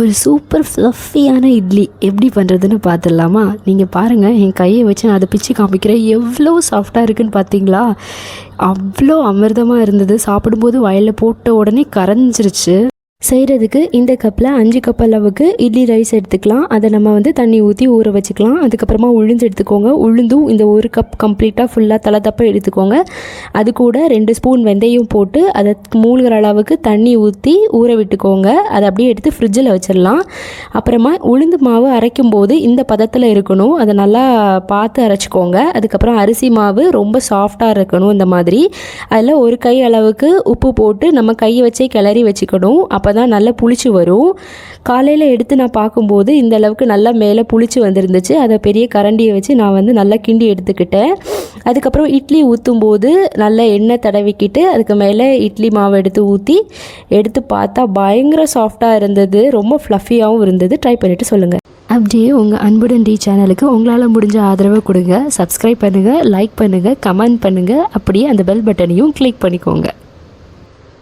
ஒரு சூப்பர் ஃப்ளஃபியான இட்லி எப்படி பண்ணுறதுன்னு பார்த்துடலாமா? நீங்கள் பாருங்கள், என் கையை வச்சு நான் அதை பிச்சு காமிக்கிறேன். எவ்வளோ சாஃப்டாக இருக்குதுன்னு பார்த்தீங்களா? அவ்வளோ அமிர்தமாக இருந்தது. சாப்பிடும்போது வாயில் போட்ட உடனே கரைஞ்சிருச்சு. செய்கிறதுக்கு இந்த கப்பில் 5 கப் அளவுக்கு இட்லி ரைஸ் எடுத்துக்கலாம். அதை நம்ம தண்ணி ஊற்றி ஊற வச்சுக்கலாம். அதுக்கப்புறமா உளுந்து எடுத்துக்கோங்க. உளுந்தும் இந்த 1 கப் கம்ப்ளீட்டாக ஃபுல்லாக தலை எடுத்துக்கோங்க. அது கூட 2 ஸ்பூன் வெந்தயம் போட்டு அதை மூழ்கிற அளவுக்கு தண்ணி ஊற்றி ஊற விட்டுக்கோங்க. அதை அப்படியே எடுத்து ஃப்ரிட்ஜில் வச்சிடலாம். அப்புறமா உளுந்து மாவு அரைக்கும் போது இந்த பதத்தில் இருக்கணும். அதை நல்லா பார்த்து அரைச்சிக்கோங்க. அதுக்கப்புறம் அரிசி மாவு ரொம்ப சாஃப்டாக இருக்கணும். இந்த மாதிரி அதில் 1 கை அளவுக்கு உப்பு போட்டு நம்ம கையை வச்சே கிளறி வச்சுக்கணும். அப்போ தான் நல்லா புளிச்சு வரும். காலையில் எடுத்து நான் பார்க்கும்போது இந்த அளவுக்கு நல்லா மேலே புளிச்சு வந்துருந்துச்சு. அதை பெரிய கரண்டியை வச்சு நான் நல்லா கிண்டி எடுத்துக்கிட்டேன். அதுக்கப்புறம் இட்லி ஊற்றும் போது நல்லா எண்ணெய் தடவிக்கிட்டு அதுக்கு மேலே இட்லி மாவு எடுத்து பார்த்தா பயங்கர சாஃப்டாக இருந்தது. ரொம்ப ஃப்ளஃபியாகவும் இருந்தது. ட்ரை பண்ணிவிட்டு சொல்லுங்கள். அப்படியே உங்கள் அன்புடன் டி சேனலுக்கு உங்களால் முடிஞ்ச ஆதரவை கொடுங்க. சப்ஸ்கிரைப் பண்ணுங்கள், லைக் பண்ணுங்கள், கமெண்ட் பண்ணுங்கள். அப்படியே அந்த பெல் பட்டனையும் கிளிக் பண்ணிக்கோங்க.